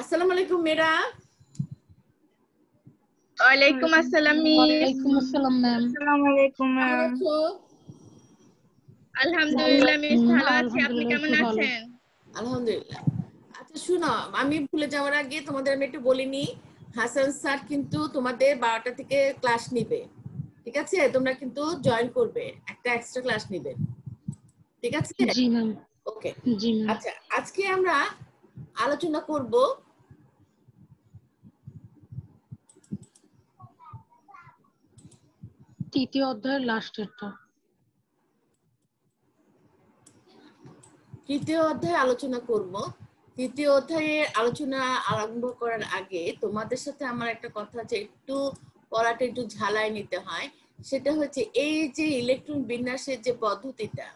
আসসালামু আলাইকুম মেরা। ওয়ালাইকুম আসসালাম মিস। ওয়ালাইকুম আসসালাম ম্যাম। আসসালামু আলাইকুম কেমন ম্যাম। আছো? আলহামদুলিল্লাহ মিস, ভালো আছি। আপনি আলহামদুলিল্লাহ, কেমন খুব ভালো। আছেন? আলহামদুলিল্লাহ। আচ্ছা শুনো, আমি ভুলে যাওয়ার আগে তোমাদের আমি একটু বলিনি, হাসান স্যার কিন্তু তোমাদের 12টা থেকে ক্লাস নিবে, ঠিক আছে? তোমরা কিন্তু জয়েন করবে, একটা এক্সট্রা ক্লাস নিবে, ঠিক আছে? জি ম্যাম। ওকে। জি ম্যাম। আচ্ছা, আজকে আমরা আলোচনা করব তৃতীয় অধ্যায়ের লাস্টেরটা। তৃতীয় অধ্যায়ে আলোচনা করব। তৃতীয় অধ্যায়ে আলোচনা আরম্ভ করার আগে তোমাদের সাথে আমার একটা কথা আছে, একটু পড়াটা একটু ঝালাই নিতে হয়। সেটা হচ্ছে এই যে ইলেকট্রন বিন্যাসের যে পদ্ধতিটা,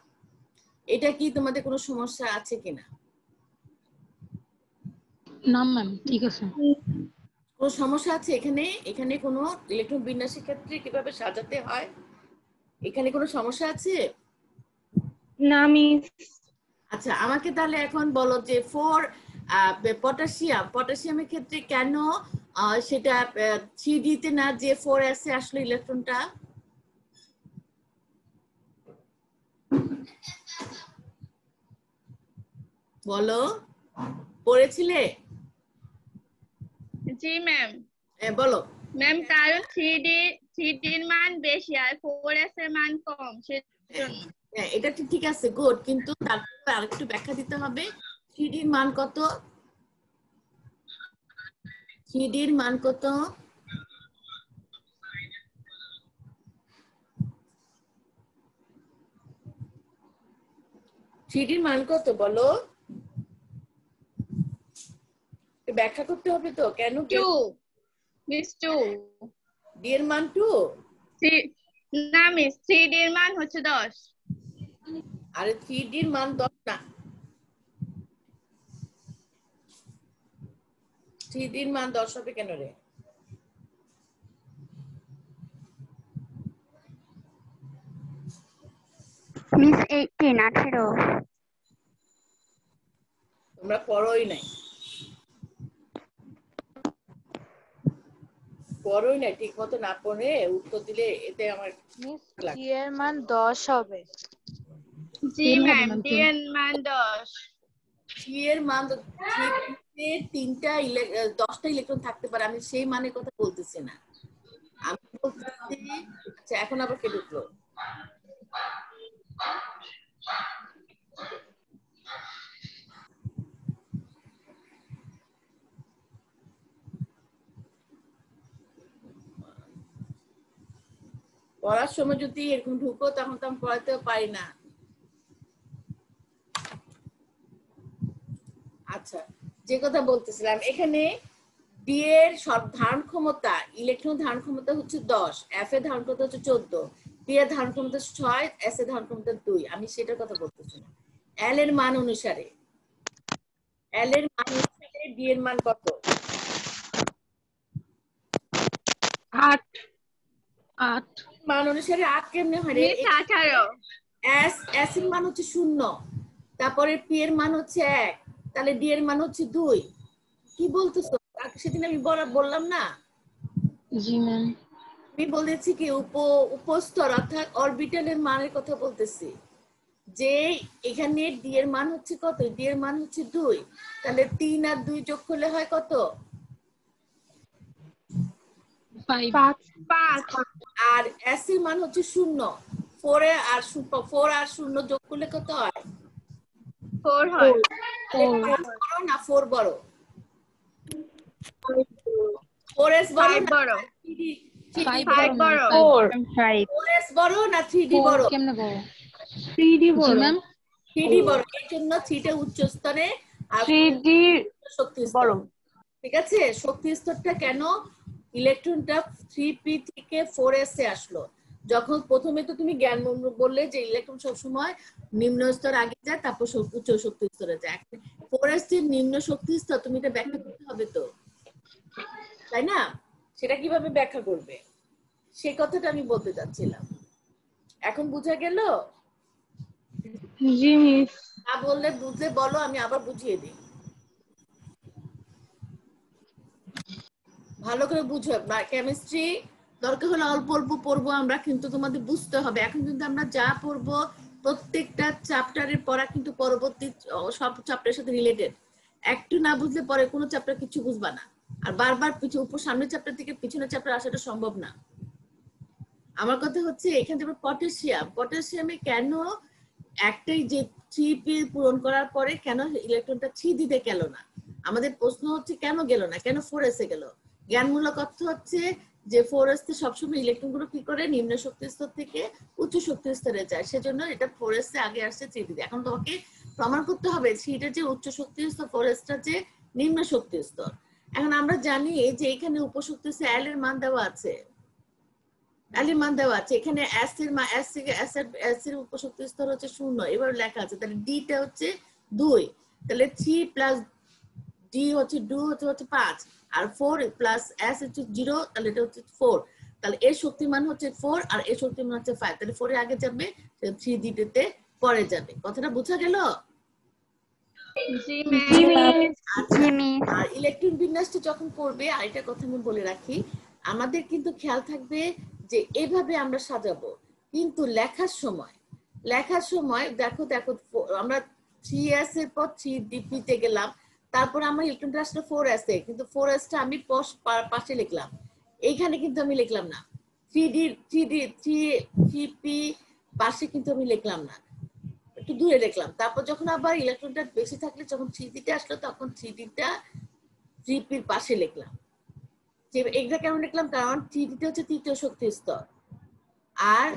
এটা কি তোমাদের কোনো সমস্যা আছে কিনা? না ম্যাম, ঠিক আছে। কোনো সমস্যা আছে এখানে? এখানে কোনো ইলেকট্রন বিন্যাসের ক্ষেত্রে কিভাবে সাজাতে হয়, এখানে কোনো সমস্যা আছে? না মিস। আচ্ছা, আমাকে তাহলে এখন বলো যে পটাশিয়ামের ক্ষেত্রে কেন সেটা 3D তে না যে 4s এ আসলো ইলেকট্রনটা? বলো, পড়েছিলে? জি ম্যাম। বলো। ম্যাম, কারণ 3D এর মান বেশি আর 4s এর মান কম, সেজন্য। হ্যাঁ, এটা ঠিক আছে, গুড, কিন্তু তারপর আরেকটু ব্যাখ্যা দিতে হবে। 3D এর মান কত? 3D এর মান কত? 3D এর মান কত বলো? ব্যাখ্যা করতে হবে তো কেন। 2 মিস 2। ডি এর মান 2? না মিস, 3D এর মান হচ্ছে 10। আরে 3D এর মান 10 না, 3D এর মান 10 হবে কেন রে? মিস 18 তোমরা পড়োই নাই, ঠিক মতো না পড়ে উত্তর দিলে এতে আমার মিস টি এর মান 10 হবে। জি ম্যাম, ডি এর মান 10। টি এর মান 10টা ইলেকট্রন থাকতে পারে, আমি সেই মানের কথা বলতেছি না, আমি বলতেছি। আচ্ছা, এখন আবার কে ঢুকলো? পড়ার সময় যদি এরকম ঢুকো তখন তো আমি পড়াতেও পারি না। আচ্ছা, যে কথা বলতেছিলাম, এখানে ডি এর সব ধারণ ক্ষমতা, ইলেকট্রন ধারণ ক্ষমতা হচ্ছে 10, এফ এর ধারণ ক্ষমতা হচ্ছে 14, পি এর ধারণ ক্ষমতা 6, এস এর ধারণ ক্ষমতা 2। আমি সেটার কথা বলতেছি না। এল এর মান অনুসারে ডি এর মান কত? 8 মান অনুসারে 8 কেমনে হয় রে? মিস 18। এস এর মান হচ্ছে 0, তারপরে পি এর মান হচ্ছে 1, তাহলে ডি এর মান হচ্ছে 2। কি বলতেছো? সেদিন আমি বললাম না? জি ম্যাম। আমি বলেছি কি উপস্তর অর্থাৎ অরবিটালের মানের কথা বলতেছি, যে এখানে ডি এর মান হচ্ছে কত? ডি এর মান হচ্ছে 2, তাহলে 3 আর 2 যোগ করলে হয় কত? 5। আর এস এর মান হচ্ছে 0, 4 আর 0 যোগ করলে কত হয়? 4 হয়। 4 বড় না 4 বড়? 4s বড় 5 না বড়। 5 বড়। 4s বড় না 3d বড়? কেমনে বড়? 3D জি ম্যাম। 3d বড়, এর জন্য 3টা উচ্চ স্তরে আর 3D শক্তি স্তর। বড়। ঠিক আছে, শক্তি স্তরটা কেন? ইলেকট্রনটা 3p থেকে 4s এ আসলো। যখন প্রথমে তো তুমি জ্ঞান বললে যে ইলেকট্রন সবসময় নিম্ন স্তর আগে যায়, তারপর উচ্চ শক্তি স্তরে যায়। 4s এর নিম্ন শক্তি স্তর, তুমি এটা ব্যাখ্যা করতে হবে তো, তাই না? সেটা কিভাবে ব্যাখ্যা করবে, সেই কথাটা আমি বলতে চাচ্ছিলাম। এখন বুঝা গেল? জি মিস। না বললে বুঝে বলো, আমি আবার বুঝিয়ে দিই। ভালো করে বুঝো, কেমিস্ট্রি দরকার হলে অল্প অল্প পড়বো আমরা, কিন্তু তোমাদের বুঝতে হবে এখন কিন্তু আমরা যা পড়বো প্রত্যেকটা চ্যাপ্টারের পড়া কিন্তু পরবর্তী সব চ্যাপ্টারের সাথে রিলেটেড। একটু না বুঝলে পরে কোনো চ্যাপ্টার কিছু বুঝবা না, আর বারবার উপর সামনের চ্যাপ্টার থেকে পিছনের চ্যাপ্টার আসাটা সম্ভব না। আমার কথা হচ্ছে এখানে যেমন পটাশিয়ামে কেন একটাই যে 3p পূরণ করার পরে কেন ইলেকট্রনটা 3 দিতে গেল না, আমাদের প্রশ্ন হচ্ছে কেন গেল না, কেন 4s এ গেল। জ্ঞানমূলক অর্থ হচ্ছে যে 4s তে সবসময় ইলেকট্রন গুলো কি করে নিম্ন শক্তি স্তর থেকে উচ্চ শক্তি স্তরে যায়, সেজন্য এটা 4s এ আগে আসছে 3 দিতে। এখন তোমাকে প্রমাণ করতে হবে 3টা যে উচ্চ শক্তি স্তর, 4s টা যে নিম্ন শক্তি স্তর। এখন আমরা জানি যে এখানে উপশক্তি স্তর L এর মান দেওয়া আছে, মান দেওয়া আছে, এখানে S এর উপশক্তি স্তর হচ্ছে 0, এবার লেখা আছে, তাহলে D টা হচ্ছে 2, তাহলে 3 প্লাস D হচ্ছে 2 হচ্ছে 5, আর 4 প্লাস S হচ্ছে 0, তাহলে এটা হচ্ছে 4, তাহলে এর শক্তিমান হচ্ছে 4 আর এর শক্তিমান হচ্ছে 5, তাহলে 4 এর আগে যাবে, 3 D তে পরে যাবে। কথাটা বোঝা গেল? জি ম্যাম। আচ্ছা, আর ইলেকট্রন বিন্যাসটা যখন করবে আরেকটা কথা আমি বলে রাখি, আমাদের কিন্তু খেয়াল থাকবে যে এভাবে আমরা সাজাবো, কিন্তু লেখার সময় দেখো আমরা 3s এর পর 3dp তে গেলাম, তারপর আমার ইলেকট্রনটা আসলে 4s এ, কিন্তু 4s টা আমি পাশে লিখলাম, এইখানে কিন্তু আমি লিখলাম না। 3p পাশে কিন্তু আমি লিখলাম না, একটু দূরে লিখলাম। তারপর যখন আবার ইলেকট্রনটা বেশি থাকলে যখন 3d তে আসলো তখন 3d টা 3p এর পাশে লিখলাম। যে এটা কেন লিখলাম, কারণ 3d টা হচ্ছে তৃতীয় শক্তি স্তর আর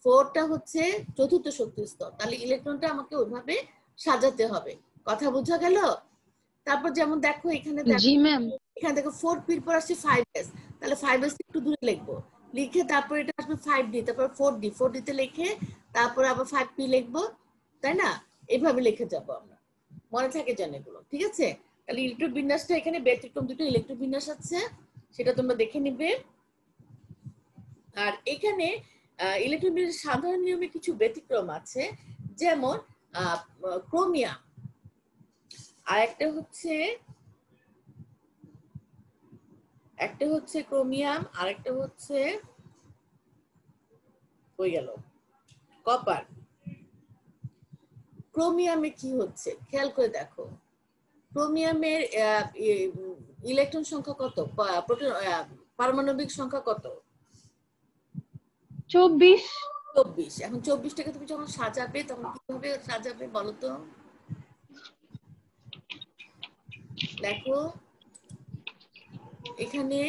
4টা হচ্ছে চতুর্থ শক্তি স্তর, তাহলে ইলেকট্রনটা আমাকে ওইভাবে সাজাতে হবে। কথা বোঝা গেল? তারপর যেমন দেখো এখানে জি ম্যাম। এখানে দেখো 4p এর পর আসছে 5s, তাহলে 5s একটু দূরে লিখবো, লিখে তারপর এটা আসবে 5d, তারপর 4d তে লিখে তারপর আবার 5p লিখবো, তাই না? এইভাবে লিখে যাবো আমরা, মনে থাকে যেন এগুলো, ঠিক আছে? তাহলে ইলেকট্রন বিন্যাসটা এখানে ব্যতিক্রম দুটো ইলেকট্রন বিন্যাস আছে, সেটা তোমরা দেখে নিবে। আর এখানে ইলেকট্রন বিন্যাসের সাধারণ নিয়মে কিছু ব্যতিক্রম আছে, যেমন ক্রোমিয়াম, আর একটা হচ্ছে ক্রোমিয়াম, আর একটা হচ্ছে হয়ে গেল কপার। ক্রোমিয়ামে কি হচ্ছে খেয়াল করে দেখো, ক্রোমিয়ামের ইলেকট্রন সংখ্যা কত, পারমাণবিক সংখ্যা কত? 24। 24। এখন 24টাকে তুমি যখন সাজাবে তখন কিভাবে সাজাবে বলো তো? দেখো এখানে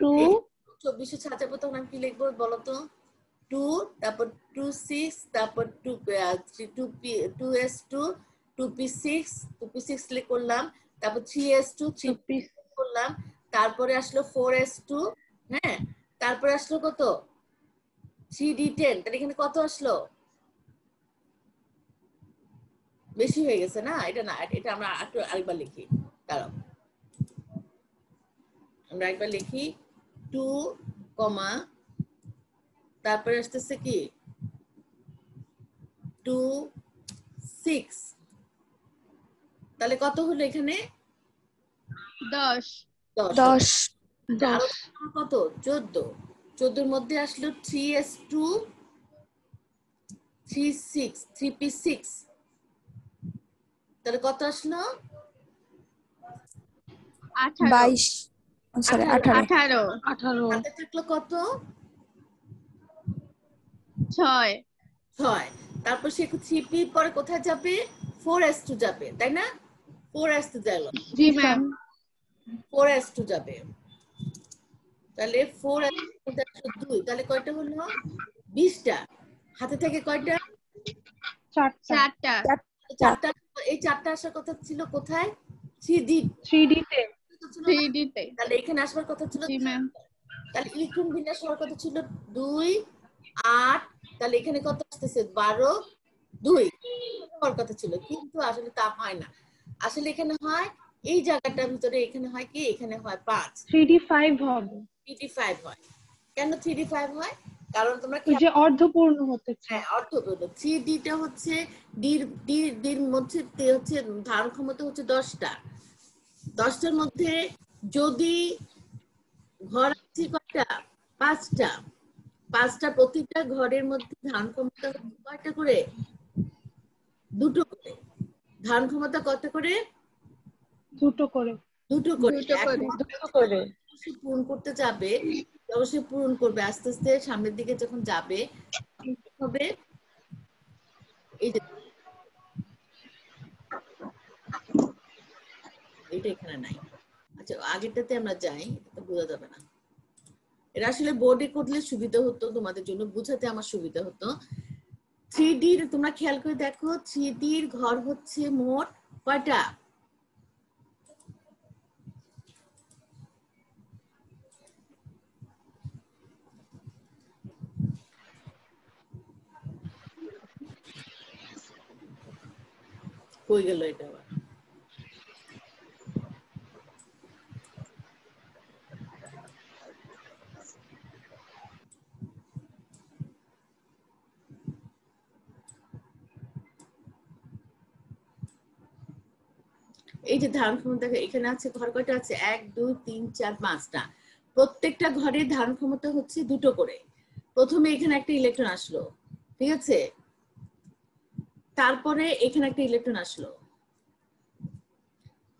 2 24 সাজাবো তখন আমি কি লিখবো বলো তো? 2, তারপর 2 6, তারপর 2s2, 2p6 করলাম, তারপর 3s2 3p করলাম, তারপরে আসলো 4s2, হ্যাঁ, তারপরে আসলো কত 3d10, তাহলে এখানে কত আসলো? বেশি হয়ে গেছে না? এটা না, এটা আমরা আরেকবার লিখি, দাঁড়াও আমরা একবার লিখি 2, তারপরে আসতেছে কি 2 6, তাহলে কত হলো এখানে? 10। 10 কত 14, 14 এর মধ্যে আসলো 3s2 3p6, তাহলে কত আসলো? 22 সরি 18 18। হাতে থাকলো কত? 6। তারপর সে 3p পরে কোথায় যাবে? 4s2 যাবে, তাই না? 4s2 গেল, জি ম্যাম। 4s2 যাবে, তাহলে 4s2 2, তাহলে কয়টা হলো? 20টা। হাতে থেকে কয়টা? 4টা। 4টা। এই 4টা আসার কথা ছিল কোথায়? 3d 3D তে। 3D তে। তাহলে এখানে আসার কথা ছিল, জি ম্যাম। তাহলে ইলেকট্রন বিন্যাস হওয়ার কথা ছিল 2 8, তাহলে এখানে কত আসতেছে? 12 2 হওয়ার কথা ছিল, কিন্তু আসলে তা হয় না। আসলে এখানে হয় এই জায়গাটার ভিতরে, এখানে হয় কি, এখানে হয় 5, 3D 5 হবে। 3d5 হয়। কেন 3d5 হয়? কারণ তোমরা ওই যে অর্ধপূর্ণ হতে চায়। হ্যাঁ, অর্ধপূর্ণ। 3d টা হচ্ছে ডির মধ্যে হচ্ছে ধারণ ক্ষমতা হচ্ছে 10টা, 10টার মধ্যে যদি ঘর আছে কয়টা? 5টা। 5টা, প্রতিটা ঘরের মধ্যে ধারণ ক্ষমতা কয়টা করে? 2টো করে। ধারণ ক্ষমতা কত করে? 2টো করে। 2টো করে। 2টো করে। সে পূরণ করতে যাবে, অবশ্যই পূরণ করবে আস্তে আস্তে সামনের দিকে যখন যাবে হবে এই যে এটা এখানে নাই। আচ্ছা আগেরটাতে আমরা যাই, এটা বোঝা যাবে না। এটা আসলে বোর্ডে করলে সুবিধা হতো, তোমাদের জন্য বুঝাতে আমার সুবিধা হতো। 3D তোমরা খেয়াল করে দেখো, 3D ঘর হচ্ছে মোট কয়টা? কই গেল এটা আবার? এই যে ধারণ ক্ষমতা এখানে আছে, ঘর কয়টা আছে? 1 2 3 4 5টা। প্রত্যেকটা ঘরের ধারণ ক্ষমতা হচ্ছে 2টো করে। প্রথমে এখানে একটা ইলেকট্রন আসলো, ঠিক আছে? তারপরে এখানে একটা ইলেকট্রন আসলো,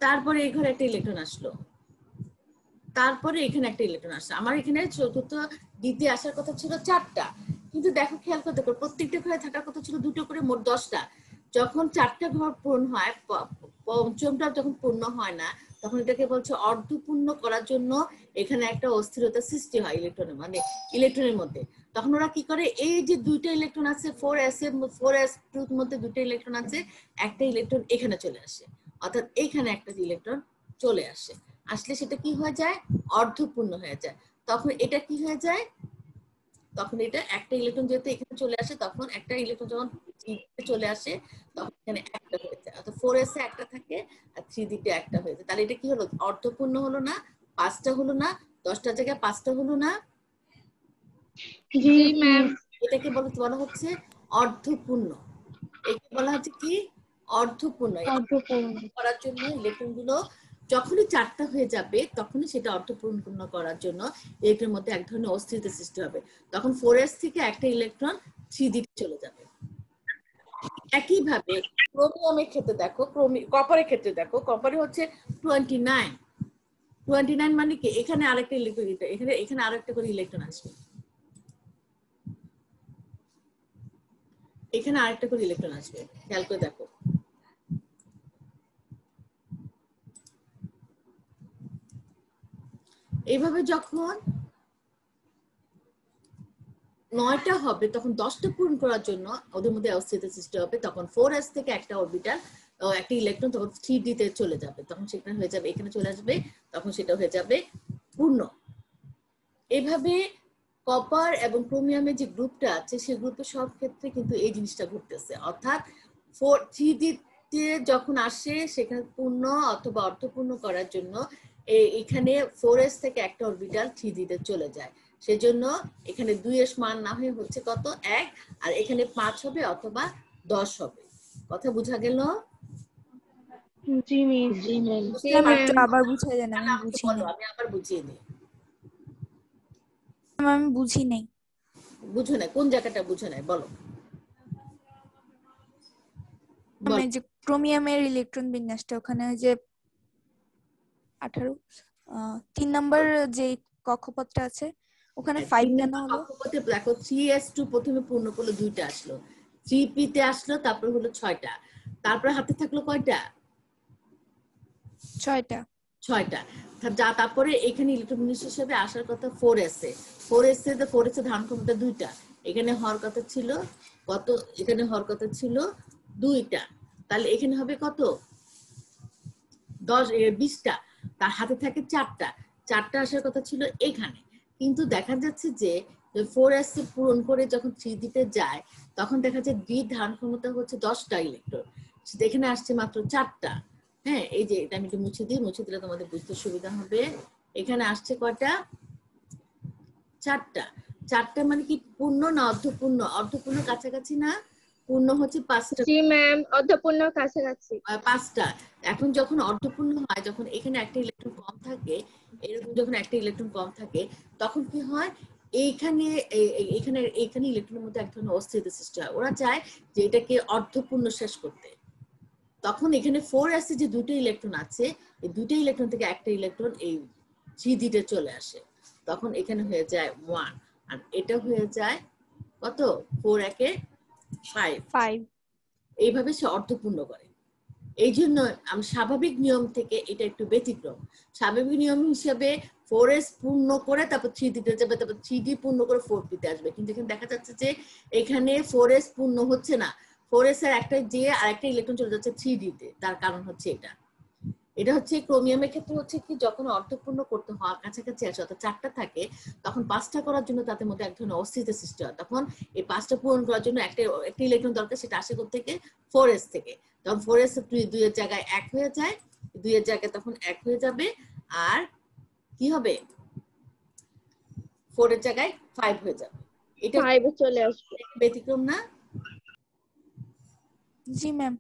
তারপরে এই ঘরে একটা ইলেকট্রন আসলো, তারপরে এখানে একটা ইলেকট্রন আসলো। আমার এখানে চতুর্থ দ্বিতীয় আসার কথা ছিল 4টা, কিন্তু দেখো খেয়াল করতে পারো প্রত্যেকটা ঘরে থাকার কথা ছিল 2টো করে, মোট 10টা। যখন 4টা ঘর পূর্ণ হয়, পঞ্চমটা যখন পূর্ণ হয় না, তখন এটাকে বলছে অর্ধপূর্ণ করার জন্য এখানে একটা অস্থিরতা সৃষ্টি হয় ইলেকট্রনের, মানে ইলেকট্রনের মধ্যে। তখন ওরা কি করে, এই যে 2টা ইলেকট্রন আছে 4s2 এর মধ্যে 2টা ইলেকট্রন আছে, একটা ইলেকট্রন এখানে চলে আসে, অর্থাৎ এখানে একটা ইলেকট্রন চলে আসে। আসলে সেটা কি হয়ে যায়? অর্ধপূর্ণ হয়ে যায়। তখন এটা কি হয়ে যায়? তখন এটা একটা ইলেকট্রন যেহেতু এখানে চলে আসে, তখন একটা ইলেকট্রন যখন চলে আসে তখন এখানে একটা হয়ে যায়, অর্থাৎ 4s এ একটা থাকে আর 3d তে একটা হয়ে যায়। তাহলে এটা কি হলো? অর্ধপূর্ণ হলো না? 5টা হলো না? 10টার জায়গায় 5টা হলো না? জি ম্যাম। এটাকে বলা হচ্ছে অর্ধপূর্ণ। একে বলা হচ্ছে কি? অর্ধপূর্ণ। অর্ধপূর্ণ করার জন্য ইলেকট্রন গুলো যখনই 4টা হয়ে যাবে তখনই সেটা অর্ধপূর্ণ করার জন্য ইলেকট্রনের মধ্যে এক ধরনের অস্থিরতা সৃষ্টি হবে। তখন 4s থেকে একটা ইলেকট্রন 3d চলে যাবে। একইভাবে ক্রোমিয়ামের ক্ষেত্রে দেখো, কপারের ক্ষেত্রে দেখো, কপারে হচ্ছে 29 মানে কি? এখানে আরেকটা ইলেকট্রন, এখানে আরেকটা করে ইলেকট্রন আসবে, এখানে আরেকটা করে ইলেকট্রন আসবে, খেয়াল করে দেখো। এইভাবে যখন 9টা হবে তখন 10টা পূরণ করার জন্য ওদের মধ্যে অস্থিরতা সৃষ্টি হবে। তখন 4s থেকে একটা অরবিটাল, একটা ইলেকট্রন তখন 3d তে চলে যাবে, তখন সেটা হয়ে যাবে এখানে চলে আসবে, তখন সেটা হয়ে যাবে পূর্ণ। এভাবে কপার এবং ক্রোমিয়ামের যে গ্রুপটা আছে সেই গ্রুপের সব ক্ষেত্রে কিন্তু এই জিনিসটা ঘটতেছে, অর্থাৎ 3d তে যখন আসে সেখানে পূর্ণ অথবা অর্ধপূর্ণ করার জন্য এখানে 4s থেকে একটা অরবিটাল 3d তে চলে যায়। সেজন্য এখানে 2s মান না হয়ে হচ্ছে কত? 1, আর এখানে 5 হবে অথবা 10 হবে। কথা বোঝা গেল? জি মিস। ম্যাম একটু আবার বুঝিয়ে দেন, আমি বুঝি নাই। আমি আবার বুঝিয়ে দিই। আমি বুঝি নাই। বুঝো না? কোন জায়গাটা বুঝো নাই বলো? মানে যে ক্রোমিয়ামের ইলেকট্রন বিন্যাসটা ওখানে ওই যে 18 3 নাম্বার যে কক্ষপথটা আছে ওখানে 5 কেন হলো? কক্ষপথে দেখো 3s2 প্রথমে পূর্ণ করলো 2টা আসলো, 3p তে আসলো, তারপর হলো 6টা, তারপর হাতে থাকলো কয়টা? 6টা। তারপরে এখানে ইলেকট্রন বিন্যাস হিসেবে আসার কথা 4s এ। 4s এ ধারণ ক্ষমতা 2টা, এখানে হওয়ার কথা ছিল কত? এখানে হওয়ার কথা ছিল 2টা, তাহলে এখানে হবে কত? 20টা। তার হাতে থাকে 4টা আসার কথা ছিল এখানে, কিন্তু দেখা যাচ্ছে যে 4s পূরণ করে যখন 3d তে যায় তখন দেখা যায় d ধারণ ক্ষমতা হচ্ছে 10টা ইলেকট্রন, এখানে আসছে মাত্র 4টা। হ্যাঁ, এই যে এটা আমি একটু মুছে দিলে তোমাদের বুঝতে সুবিধা হবে। এখানে আসছে কয়টা? 4টা মানে কি পূর্ণ না অর্ধপূর্ণ? অর্ধপূর্ণ কাছাকাছি না? পূর্ণ হচ্ছে 5টা। জি ম্যাম, অর্ধপূর্ণ কাছাকাছি। 5টা। এখন যখন অর্ধপূর্ণ হয়, যখন এখানে একটা ইলেকট্রন কম থাকে, এরকম যখন একটা ইলেকট্রন কম থাকে তখন কি হয়, এইখানে এইখানে ইলেকট্রনের মধ্যে এক ধরনের অস্থিরতা সৃষ্টি হয়। ওরা চায় যে এটাকে অর্ধপূর্ণ শেষ করতে। তখন এখানে 4s এ যে দুটো ইলেকট্রন আছে, এই দুটো ইলেকট্রন থেকে একটা ইলেকট্রন এই 3d-তে চলে আসে। তখন এখানে হয়ে যায় 1 আর এটা হয়ে যায় কত, 4 একে 5। 5 এইভাবে সে অর্ধপূর্ণ করে। এই জন্য স্বাভাবিক নিয়ম থেকে এটা একটু ব্যতিক্রম। স্বাভাবিক নিয়ম হিসেবে 4s পূর্ণ করে তারপর 3d-তে যাবে, তারপর 3d পূর্ণ করে 4p-তে আসবে। কিন্তু এখানে দেখা যাচ্ছে যে এখানে 4s পূর্ণ হচ্ছে না, 4s এর একটা যে আর একটা ইলেকট্রন চলে যাচ্ছে 3d-তে। তার কারণ হচ্ছে এটা হচ্ছে ক্রোমিয়ামের ক্ষেত্রে হচ্ছে কি, যখন অর্ধপূর্ণ করতে হওয়া কাছাকাছি আসে অর্থাৎ 4টা থাকে, তখন 5টা করার জন্য তাদের মধ্যে এক ধরনের অস্থিরতা সৃষ্টি হয়। তখন এই 5টা পূরণ করার জন্য একটা ইলেকট্রন দরকার, সেটা আসে থেকে 4s থেকে। তখন 4s 2 এর জায়গায় 1 হয়ে যায়, 2 এর জায়গায় তখন 1 হয়ে যাবে, আর কি হবে, 4 এর জায়গায় 5 হয়ে যাবে। এটা 5 এ চলে আসবে। ব্যতিক্রম না? জি ম্যাম।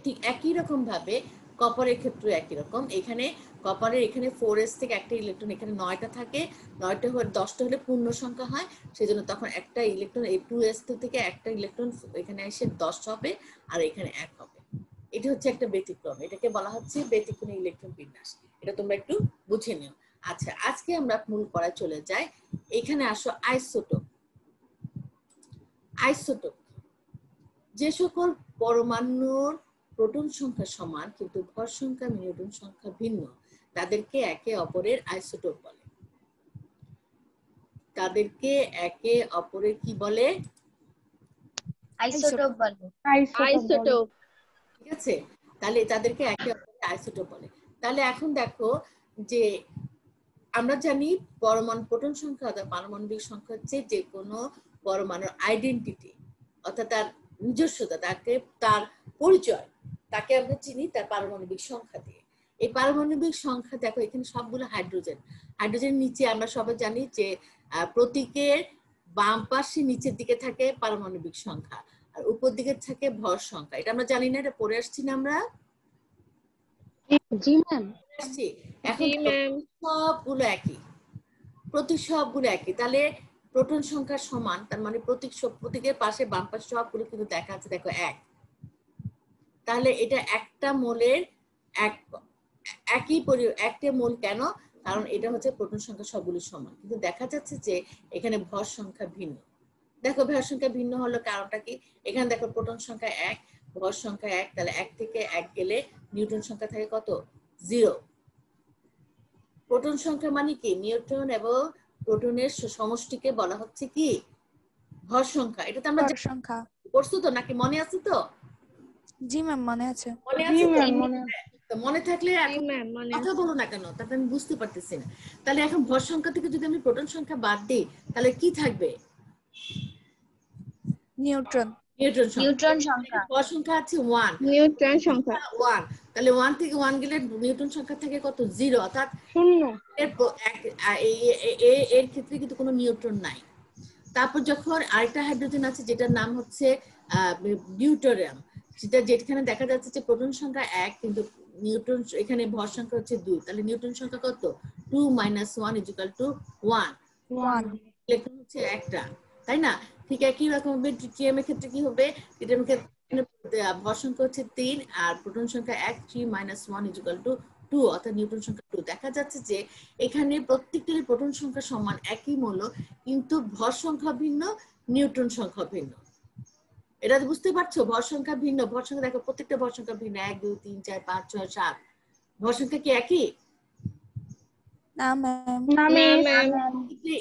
ঠিক একই রকম ভাবে কপারের ক্ষেত্রে একই রকম। এখানে কপারের এখানে 4s থেকে একটা ইলেকট্রন এখানে 9টা থাকে, 9টা হলে 10টা হলে পূর্ণ সংখ্যা হয়, সেজন্য তখন একটা ইলেকট্রন এই 2s থেকে একটা ইলেকট্রন এখানে এসে 10 হবে আর এখানে 1 হবে। এটা হচ্ছে একটা ব্যতিক্রম, এটাকে বলা হচ্ছে ব্যতিক্রমী ইলেকট্রন বিন্যাস। এটা তোমরা একটু বুঝে নিও। আচ্ছা, আজকে আমরা মূল পড়ায় চলে যাই। এখানে আসো আইসোটোপ। আইসোটোপ যে সকল পরমাণুর প্রোটন সংখ্যা সমান কিন্তু ভর সংখ্যা নিউট্রন সংখ্যা ভিন্ন, তাদেরকে একে অপরের আইসোটোপ বলে। তাদেরকে একে অপরের কি বলে? আইসোটোপ বলে। আইসোটোপ। ঠিক আছে, তাহলে তাদেরকে একে অপরের আইসোটোপ বলে। তাহলে এখন দেখো যে আমরা জানি পরমাণু প্রোটন সংখ্যা অর্থাৎ পারমাণবিক সংখ্যা হচ্ছে যে কোনো পরমাণুর আইডেন্টিটি অর্থাৎ তার নিজস্বতা, তাকে তার পরিচয়, তাকে আমরা চিনি তার পারমাণবিক সংখ্যা দিয়ে। এই পারমাণবিক সংখ্যা দেখো এখানে সবগুলো হাইড্রোজেন। হাইড্রোজেন নিচে আমরা সবাই জানি যে প্রতীকের বাম পাশে নিচের দিকে থাকে পারমাণবিক সংখ্যা আর উপর দিকে থাকে ভর সংখ্যা। এটা আমরা জানি না, এটা পড়ে আসছি না আমরা? জি ম্যাম। আসছি। এখন জি ম্যাম। সবগুলো একই, প্রতীক সবগুলো একই। তাহলে প্রোটন সংখ্যা সমান, তার মানে প্রতীকের পাশে বাম পাশে সবগুলো কিন্তু দেখা আছে দেখো 1। তাহলে এটা একটা মোলের একটা মোল কেন? কারণ এটা হচ্ছে প্রোটন সংখ্যা সবগুলো সমান, কিন্তু দেখা যাচ্ছে যে এখানে ভর সংখ্যা ভিন্ন। দেখো ভর সংখ্যা ভিন্ন হলো কারণটা কি? এখানে দেখো প্রোটন সংখ্যা 1, ভর সংখ্যা 1, তাহলে 1 থেকে 1 গেলে নিউট্রন সংখ্যা থাকে কত? 0। প্রোটন সংখ্যা মানে কি? নিউট্রন এবং প্রোটনের সমষ্টিকে বলা হচ্ছে কি? ভর সংখ্যা। এটা তো আমরা ভর সংখ্যা। পড়ছো তো নাকি মনে আছে তো? জি ম্যাম, মনে আছে। মনে জি আছে তো? ম্যাম, মনে আছে। তো মনে থাকলে জি এখন ম্যাম মনে কথা আছে। বলো না কেন? তারপরে আমি বুঝতে পারতেছি না। তাহলে এখন ভর সংখ্যা থেকে যদি আমি প্রোটন সংখ্যা বাদ দিই তাহলে কি থাকবে? নিউট্রন। নিউট্রন সংখ্যা। নিউট্রন সংখ্যা। ভর সংখ্যা আছে 1, নিউট্রন সংখ্যা 1, তাহলে 1 থেকে 1 গেলে নিউটন সংখ্যা থাকে কত? 0। অর্থাৎ শূন্য। এর ক্ষেত্রে কিন্তু কোনো নিউট্রন নাই। তারপর যখন আরেকটা হাইড্রোজেন আছে যেটার নাম হচ্ছে ডিউটেরিয়াম, যেখানে দেখা যাচ্ছে যে প্রোটন সংখ্যা 1 কিন্তু নিউট্রন এখানে ভর সংখ্যা হচ্ছে 2, তাহলে নিউটন সংখ্যা কত? 2 - 1 = 1। 1। ইলেকট্রন হচ্ছে একটা, তাই না? ঠিক একই রকম ভাবে ট্রিটিয়াম এর ক্ষেত্রে কি হবে? ট্রিটিয়াম এর ক্ষেত্রে ভর সংখ্যা হচ্ছে 3 আর প্রোটন সংখ্যা 1, 3 - 1 = 2, অর্থাৎ নিউটন সংখ্যা 2। দেখা যাচ্ছে যে এখানে প্রত্যেকটির প্রোটন সংখ্যা সমান, একই মৌল, কিন্তু ভর সংখ্যা ভিন্ন, নিউট্রন সংখ্যা ভিন্ন। এটা বুঝতে পারছো? ভর সংখ্যা ভিন্ন, ভর সংখ্যা দেখো প্রত্যেকটা ভর সংখ্যা ভিন্ন, 1, 2, 3, 4, 5, 6, 7। ভর সংখ্যা কি একই? না ম্যাম। না না মিস। ম্যাম।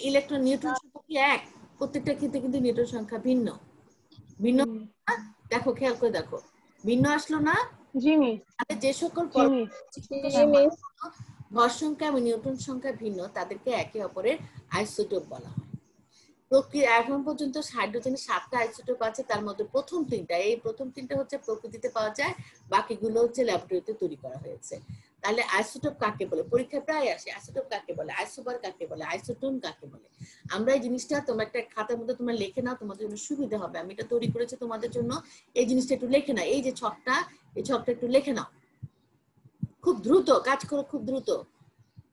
ইলেকট্রন নিউট্রন সংখ্যা কি এক? প্রত্যেকটা ক্ষেত্রে কিন্তু নিউট্রন সংখ্যা ভিন্ন ভিন্ন। দেখো খেয়াল করে দেখো, ভিন্ন আসলো না? জি মিস। তাহলে যে সকল জি মিস। জি মিস। ভর সংখ্যা এবং নিউট্রন সংখ্যা ভিন্ন তাদেরকে একে অপরের আইসোটোপ বলা হয়। এখন পর্যন্ত হাইড্রোজেনের 7টা আইসোটোপ আছে, তার মধ্যে প্রথম 3টা, এই প্রথম 3টা হচ্ছে প্রকৃতিতে পাওয়া যায়, বাকিগুলো হচ্ছে ল্যাবরেটরিতে তৈরি করা হয়েছে। তাহলে আইসোটোপ কাকে বলে? পরীক্ষায় প্রায় আসে। আইসোটোপ কাকে বলে? আইসোবার কাকে বলে? আইসোটোন কাকে বলে? আমরা এই জিনিসটা তোমরা একটা খাতার মধ্যে তোমরা লিখে নাও, তোমাদের জন্য সুবিধা হবে। আমি এটা তৈরি করেছি তোমাদের জন্য, এই জিনিসটা একটু লিখে নাও। এই যে ছকটা, এই ছকটা একটু লিখে নাও, খুব দ্রুত কাজ করো, খুব দ্রুত।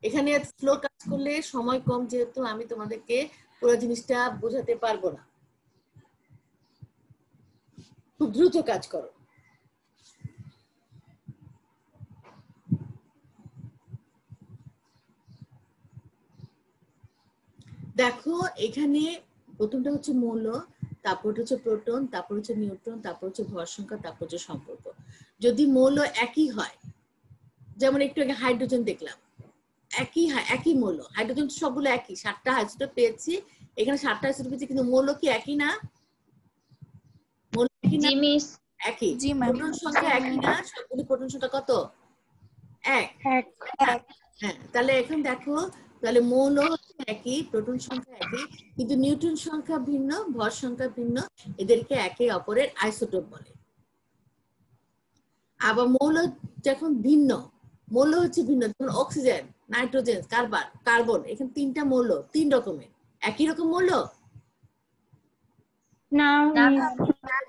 এখানে স্লো কাজ করলে সময় কম, যেহেতু আমি তোমাদেরকে পুরো জিনিসটা বোঝাতে পারবো না। খুব দ্রুত কাজ করো। দেখো এখানে প্রথমটা হচ্ছে মৌল, তারপর হচ্ছে প্রোটন, তারপর হচ্ছে নিউট্রন, তারপর হচ্ছে ভর সংখ্যা, তারপর হচ্ছে সম্পর্ক। যদি মৌল একই হয়, যেমন একটু আগে হাইড্রোজেন দেখলাম, একই মৌল, হাইড্রোজেন সবগুলো একই, 7টা আইসোটোপ পেয়েছি, এখানে 7টা আইসোটোপ পেয়েছি, কিন্তু মৌল কি একই না? মৌল একই না? জি মিস। একই। জি ম্যাম। প্রোটন সংখ্যা একই না? সবগুলো প্রোটন সংখ্যা কত? এক। এক হ্যাঁ, তাহলে এখন দেখো, তাহলে মৌল হচ্ছে একই, প্রোটন সংখ্যা একই, কিন্তু নিউট্রন সংখ্যা ভিন্ন, ভর সংখ্যা ভিন্ন, এদেরকে একে অপরের আইসোটোপ বলে। আবার মৌল যখন ভিন্ন, মৌল হচ্ছে ভিন্ন, যেমন অক্সিজেন, নাইট্রোজেন, কার্বন, এখানে 3টা মৌল, 3 রকমের, একই রকম মৌল না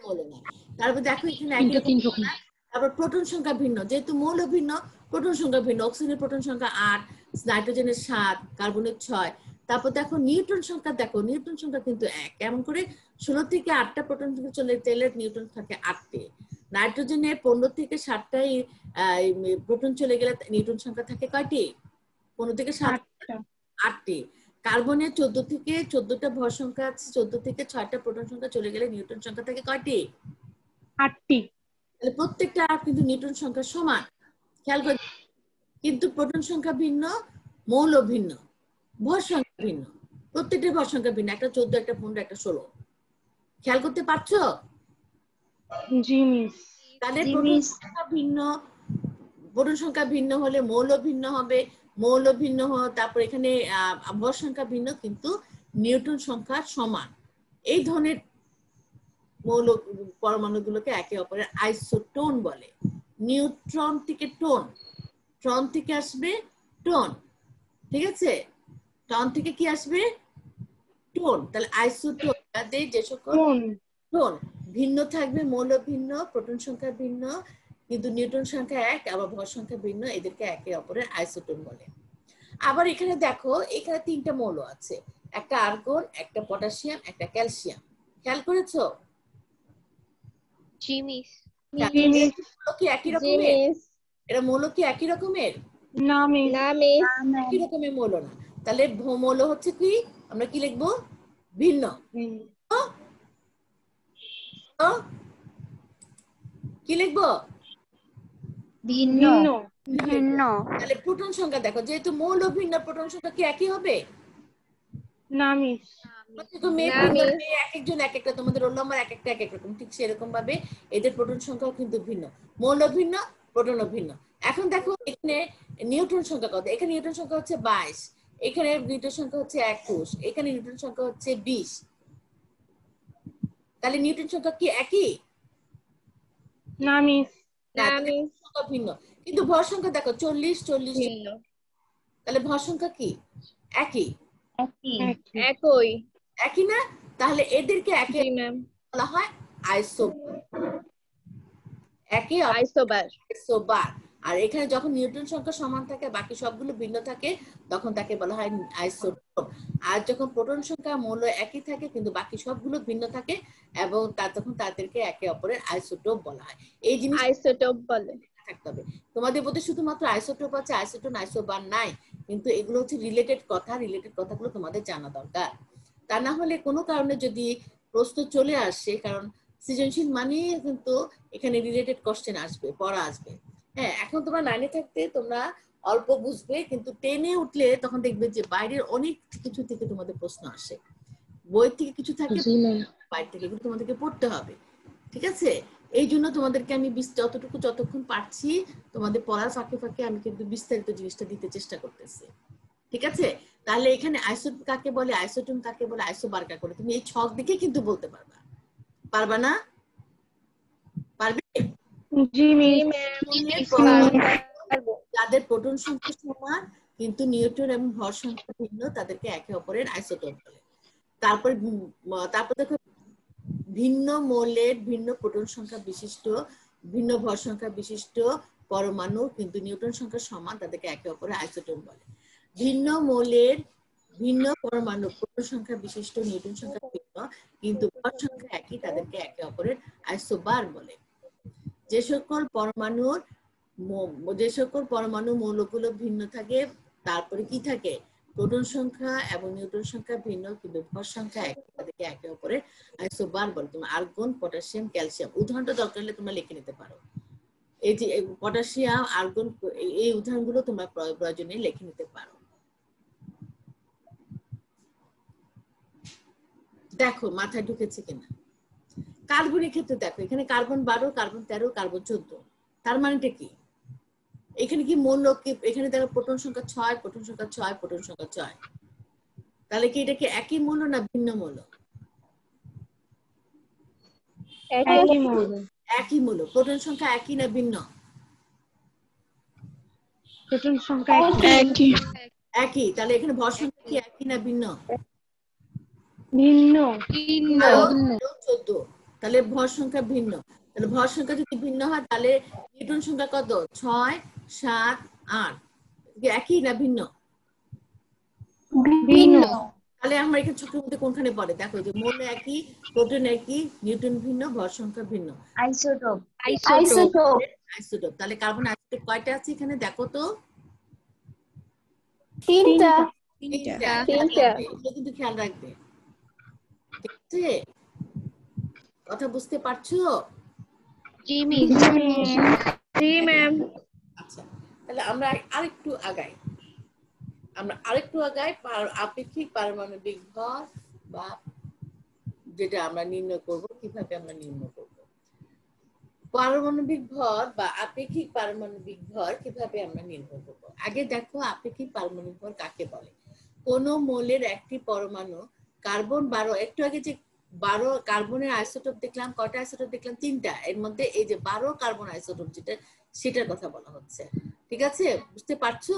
মৌল না। তারপর দেখো এখানে একই রকম না। তারপর প্রোটন সংখ্যা ভিন্ন, যেহেতু মৌল ভিন্ন, প্রোটন সংখ্যা ভিন্ন, অক্সিজেনের প্রোটন সংখ্যা 8, নাইট্রোজেনের 7, কার্বনের 6। তারপর দেখো নিউট্রন সংখ্যা, দেখো নিউট্রন সংখ্যা কিন্তু এক, কেমন করে? 16 থেকে 8টা প্রোটন থেকে চলে তেলের নিউট্রন থাকে 8টে, নাইট্রোজেনের 15 থেকে 7টাই প্রোটন চলে গেলে নিউট্রন সংখ্যা থাকে কয়টি? 15 থেকে 7, 8টি। কার্বনের 14 থেকে 14টা ভর সংখ্যা আছে, 14 থেকে 6টা প্রোটন সংখ্যা চলে গেলে নিউট্রন সংখ্যা থাকে কয়টি? 8টি। তাহলে প্রত্যেকটা কিন্তু নিউট্রন সংখ্যা সমান, খেয়াল করে। কিন্তু প্রোটন সংখ্যা ভিন্ন, মৌল ভিন্ন, ভর সংখ্যা ভিন্ন, প্রত্যেকটা ভর সংখ্যা ভিন্ন, একটা 14, একটা 15, একটা 16। খেয়াল করতে পারছো? জি মিস। তাহলে প্রোটন সংখ্যা ভিন্ন, প্রোটন সংখ্যা ভিন্ন হলে মৌল ভিন্ন হবে, মৌল ভিন্ন তারপর এখানে ভর সংখ্যা ভিন্ন, কিন্তু নিউট্রন সংখ্যা সমান। এই ধরনের মৌল পরমাণুগুলোকে একে অপরের আইসোটোন বলে। নিউট্রন থেকে টোন, ট্রন থেকে আসবে টোন, ঠিক আছে? টন থেকে কি আসবে? টোন। তাহলে আইসোটোন যে সকল টোন ভিন্ন থাকবে, মৌল ভিন্ন, প্রোটন সংখ্যা ভিন্ন, কিন্তু নিউট্রন সংখ্যা এক, আবার ভর সংখ্যা ভিন্ন, এদেরকে একে অপরের আইসোটোন বলে। আবার এখানে দেখো, এখানে 3টা মৌল আছে, একটা আর্গন, একটা পটাশিয়াম, একটা ক্যালসিয়াম। খেয়াল করেছো? জি মিস। কি একই রকমের? এরা মৌল কি একই রকমের? না মিস। না মিস। একই রকমের মৌল না। তাহলে মৌল হচ্ছে কি, আমরা কি লিখবো? ভিন্ন। কি লিখবো? ভিন্ন। ভিন্ন। তাহলে প্রোটন সংখ্যা দেখো, যেহেতু মৌল ভিন্ন, প্রোটন সংখ্যা কি একই হবে? না মিস। এক একজন এক একটা, তোমাদের রোল নাম্বার এক একটা এক এক রকম, ঠিক সেরকম ভাবে এদের প্রোটন সংখ্যাও কিন্তু ভিন্ন, মৌল ভিন্ন, প্রোটনও ভিন্ন। এখন দেখো এখানে নিউট্রন সংখ্যা কত? এখানে নিউট্রন সংখ্যা হচ্ছে 22, এখানে নিউট্রন সংখ্যা হচ্ছে 21, এখানে নিউট্রন সংখ্যা হচ্ছে 20। তাহলে নিউট্রন সংখ্যা কি একই? না মিস। সংখ্যা ভিন্ন, কিন্তু ভর সংখ্যা দেখো 40, 40। তাহলে ভর সংখ্যা কি? একই। একই না? তাহলে এদেরকে একে বলা হয় আইসোবার। আইসোবার। আর এখানে যখন নিউট্রন সংখ্যা সমান থাকে, বাকি সবগুলো ভিন্ন থাকে, তখন তাকে বলা হয় আইসোটোপ। আর যখন প্রোটন সংখ্যা মৌল একই থাকে কিন্তু বাকি সবগুলো ভিন্ন থাকে, এবং তখন তাদেরকে একে অপরের আইসোটোপ বলা হয়। এই জিনিস আইসোটোপ বলে থাকতে হবে তোমাদের মধ্যে। শুধুমাত্র আইসোটোপ আছে, আইসোটোন, আইসোবার নাই, কিন্তু এগুলো হচ্ছে রিলেটেড কথা, রিলেটেড কথাগুলো তোমাদের জানা দরকার। তা না হলে কোনো কারণে যদি প্রশ্ন চলে আসে, কারণ সৃজনশীল মানেই কিন্তু এখানে রিলেটেড কোশ্চেন আসবে, পড়া আসবে। হ্যাঁ, এখন তোমরা 9-এ থাকতে তোমরা অল্প বুঝবে, কিন্তু 10-এ উঠলে তখন দেখবে যে বাইরের অনেক কিছু থেকে তোমাদের প্রশ্ন আসে, বই থেকে কিছু থাকে, বাইরে থেকে এগুলো তোমাদেরকে পড়তে হবে, ঠিক আছে? এই জন্য তোমাদেরকে আমি যতক্ষণ পারছি তোমাদের পড়ার ফাঁকে ফাঁকে আমি কিন্তু বিস্তারিত জিনিসটা দিতে চেষ্টা করতেছি, ঠিক আছে? তাহলে এখানে আইসোটোপ কাকে বলে, আইসোটোন কাকে বলে, আইসোবার কাকে বলে, তুমি এই ছক দেখে কিন্তু বলতে পারবা। পারবা না? পারবে? জি মিস। যাদের প্রোটন সংখ্যা সমান কিন্তু নিউট্রন এবং ভর সংখ্যা ভিন্ন, তাদেরকে একে অপরের আইসোটোপ বলে। তারপর দেখো, ভিন্ন মৌলের ভিন্ন প্রোটন সংখ্যা বিশিষ্ট, ভিন্ন ভর সংখ্যা বিশিষ্ট পরমাণু কিন্তু নিউট্রন সংখ্যা সমান, তাদেরকে একে অপরের আইসোটোপ বলে। ভিন্ন মৌলের ভিন্ন পরমাণু প্রোটন সংখ্যা বিশিষ্ট নিউট্রন সংখ্যা ভিন্ন কিন্তু ভর সংখ্যা একই, তাদেরকে একে অপরের আইসোবার বলে। যে সকল পরমাণু মৌলগুলো ভিন্ন থাকে তারপরে কি থাকে, প্রোটন সংখ্যা এবং নিউট্রন সংখ্যা ভিন্ন কিন্তু ভর সংখ্যা একই, তাদেরকে একে অপরের আইসোবার বলে। তোমার আর্গন, পটাশিয়াম, ক্যালসিয়াম উদাহরণটা দরকার হলে তোমরা লিখে নিতে পারো। এই যে পটাশিয়াম, আর্গন, এই উদাহরণগুলো তোমরা প্রয়োজনে লিখে নিতে পারো। দেখো মাথায় ঢুকেছে কিনা। কার্বনের ক্ষেত্রে দেখো, এখানে কার্বন 12, কার্বন 13, কার্বন 14, তার মানেটা কি? এখানে কি মৌল কি? এখানে দেখো প্রোটন সংখ্যা 6, প্রোটন সংখ্যা 6, প্রোটন সংখ্যা 6, তাহলে কি এটা কি একই মৌল না ভিন্ন মৌল? একই মৌল। একই মৌল। প্রোটন সংখ্যা একই না ভিন্ন? প্রোটন সংখ্যা একই। তাহলে এখানে ভর সংখ্যা কি একই না ভিন্ন? ভিন্ন। 14, তাহলে ভর সংখ্যা ভিন্ন। তাহলে ভর সংখ্যা যদি ভিন্ন হয় তাহলে নিউটন সংখ্যা কত? 6, 7, 8, একই না ভিন্ন? ভিন্ন। তাহলে আমরা এখানে ছকের মধ্যে কোনখানে পড়ে দেখো, যে মৌল একই, প্রোটন একই, নিউটন ভিন্ন, ভর সংখ্যা ভিন্ন। আইসোটোপ। আইসোটোপ। তাহলে কার্বন আইসোটোপ কয়টা আছে এখানে দেখো তো? 3টা। এগুলো কিন্তু খেয়াল রাখবে, ঠিক আছে? কথা বুঝতে পারছো? জি মিস। জি ম্যাম। আচ্ছা, তাহলে আমরা আরেকটু আগাই। আপেক্ষিক পারমাণবিক ভর বা যেটা আমরা নির্ণয় করব, কিভাবে আমরা নির্ণয় করব পারমাণবিক ভর বা আপেক্ষিক পারমাণবিক ভর কিভাবে আমরা নির্ণয় করব। আগে দেখো আপেক্ষিক পারমাণবিক ভর কাকে বলে। কোন মৌলের একটি পরমাণু কার্বন 12, একটু আগে যে 12 কার্বনের আইসোটোপ দেখলাম, কয়টা আইসোটোপ দেখলাম? 3টা। এর মধ্যে এই যে 12 কার্বন আইসোটোপ যেটা, সেটার কথা বলা হচ্ছে। ঠিক আছে, বুঝতে পারছো?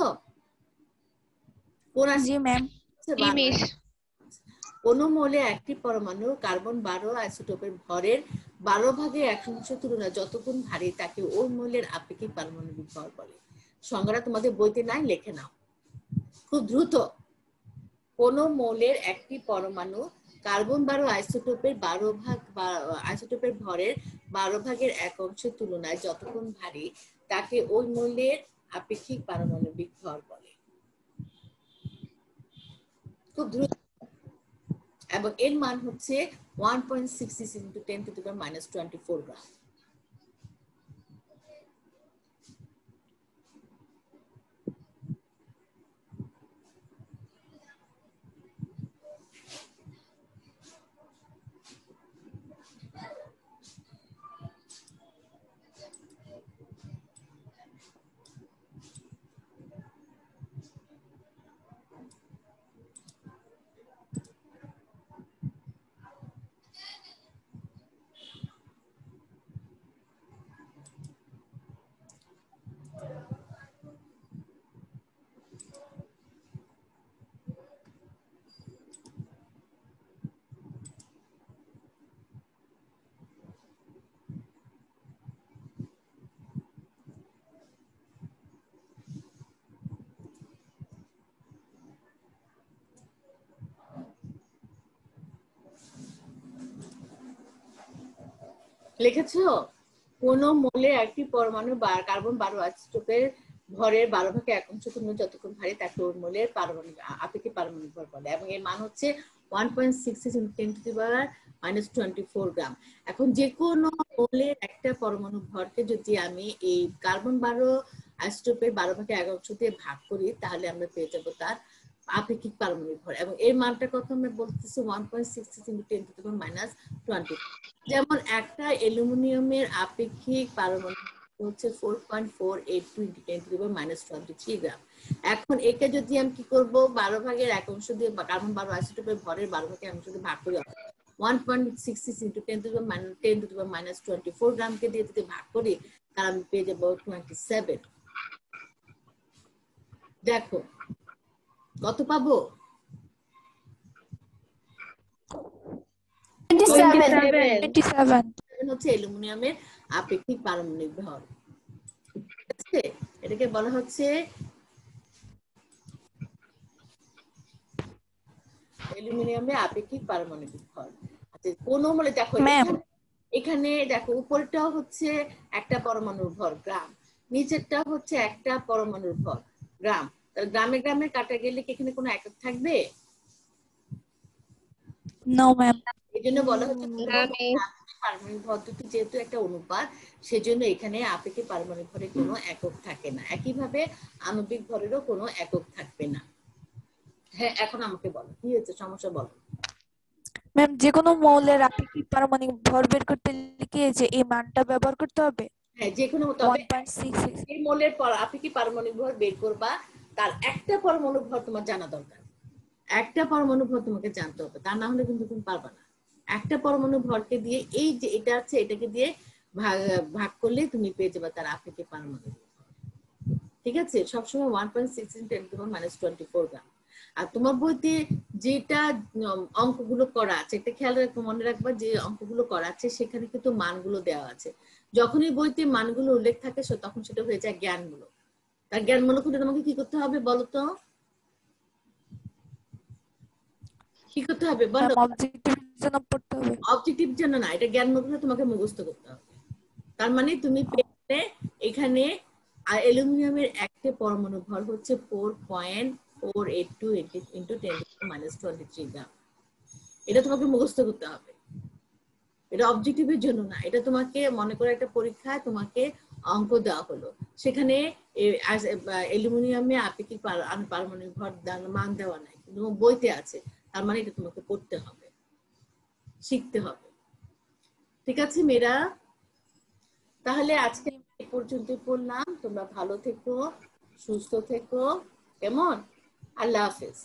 জি ম্যাম। কোন মৌলে একটি পরমাণু কার্বন 12 আইসোটোপের ভরের 12 ভাগের 1/4 তুলনায় যত গুণ ভারী তাকে ওই মৌলের আপেক্ষিক পারমাণবিক ভর বলে। সংজ্ঞাটা তোমাদের বইতে নাই, লিখে নাও খুব দ্রুত। কোন মৌলের একটি পরমাণু কার্বন 12 আইসোটোপের ভরের 12 ভাগের 1/4 তুলনায় যত গুণ ভারী তাকে ওই মৌলের আপেক্ষিক পারমাণবিক ভর বলে। খুব দ্রুত। এবং এর মান হচ্ছে 1.66 into 10 to the power minus 24 গ্রাম। লিখেছো? কোন মৌলে একটি পরমাণু কার্বন 12 আইসোটোপের ভরের 12 ভাগে 1/4 তুলনায় যতক্ষণ ভারী তাকে ওই মৌলের পারমাণবিক আপেক্ষিক পারমাণবিক ভর বলে। এবং এর মান হচ্ছে 1.66 into 10 to the power minus 24 গ্রাম। এখন যে কোনো মৌলের একটা পরমাণু ভরকে যদি আমি এই কার্বন 12 আইসোটোপের 12 ভাগে 1/4 দিয়ে ভাগ করি তাহলে আমরা পেয়ে যাবো তার আপেক্ষিক পারমাণবিক ভর। এবং এর মানটা কত আমরা বলতেছি? 1.66 into 10 to the power minus 20। যেমন একটা অ্যালুমিনিয়ামের আপেক্ষিক পারমাণবিক হচ্ছে 4.482 into 10 to the power minus 23 গ্রাম। এখন একে যদি আমি কি করব, 12 ভাগের 1/4 দিয়ে কার্বন 12 আইসোটোপের ভরের 12 ভাগের 1/4 দিয়ে ভাগ করি, 1.66 into 10 to the power minus 24 গ্রামকে দিয়ে যদি ভাগ করি তাহলে আমি পেয়ে যাবো 27। দেখো কত পাবো? 27 হচ্ছে অ্যালুমিনিয়ামের আপেক্ষিক পারমাণবিক ভর। ঠিক আছে, এটাকে বলা হচ্ছে অ্যালুমিনিয়ামে আপেক্ষিক পারমাণবিক ভর। আচ্ছা কোন মৌলে দেখো ম্যাম এখানে দেখো উপরটাও হচ্ছে একটা পরমাণুর ভর গ্রাম, নিচেরটা হচ্ছে একটা পরমাণুর ভর গ্রাম। তাহলে গ্রামে গ্রামে কাটা গেলে কি এখানে কোনো একক থাকবে? No ma'am. এই জন্য বলা হচ্ছে আমি পারমাণবিক ভর দুটি যেহেতু একটা অনুপাত, সেজন্য এখানে আপেক্ষিক পারমাণবিক ভরের কোনো একক থাকে না। একইভাবে আণবিক ভরেরও কোনো একক থাকবে না। হ্যাঁ এখন আমাকে বলো কি হয়েছে, সমস্যা বলো। ম্যাম যে কোনো মৌলের আপেক্ষিক পারমাণবিক ভর বের করতে লিখে যে এই মানটা ব্যবহার করতে হবে হ্যাঁ যে কোনো, তবে 1.66। যে মৌলের আপেক্ষিক পারমাণবিক ভর বের করবা তার একটা পরমাণু ভর তোমার জানা দরকার। একটা পরমাণু ভর তোমাকে জানতে হবে, তা না হলে কিন্তু তুমি পারবা না। একটা পরমাণু ভরকে দিয়ে এই যে এটা আছে এটাকে দিয়ে ভাগ করলে তুমি পেয়ে যাবে তার আপেক্ষিক পারমাণবিক ভর। ঠিক আছে, সবসময় 1.6 × 10⁻24 গ্রাম। আর তোমার বইতে যেটা অঙ্কগুলো করা আছে একটা খেয়াল রাখবো, মনে রাখবা যে অঙ্কগুলো করা আছে সেখানে কিন্তু মানগুলো দেওয়া আছে। যখনই বইতে মানগুলো উল্লেখ থাকে তখন সেটা হয়ে যায় জ্ঞানমূলক। তার জ্ঞানমূলক হলে তোমাকে কি করতে হবে বলো তো, কি করতে হবে বলো? ম্যাম অবজেক্টিভের জন্য পড়তে হবে। অবজেক্টিভ জন্য না, এটা জ্ঞানমূলক হলে তোমাকে মুখস্থ করতে হবে। তার মানে তুমি পেলে এখানে অ্যালুমিনিয়ামের একটা পরমাণু ভর হচ্ছে 4.482 × 10⁻23 গ্রাম। এটা তোমাকে মুখস্থ করতে হবে, এটা অবজেক্টিভের জন্য না। এটা তোমাকে মনে করে একটা পরীক্ষায় তোমাকে অঙ্ক দেওয়া হলো, সেখানে অ্যালুমিনিয়ামে আপেক্ষিক পারমাণবিক ভর মান দেওয়া নাই কিন্তু বইতে আছে, তার মানে এটা তোমাকে পড়তে হবে, শিখতে হবে। ঠিক আছে মেয়েরা, তাহলে আজকে এই পর্যন্ত পড়লাম। তোমরা ভালো থেকো, সুস্থ থেকো, কেমন? আল্লাহ হাফেজ।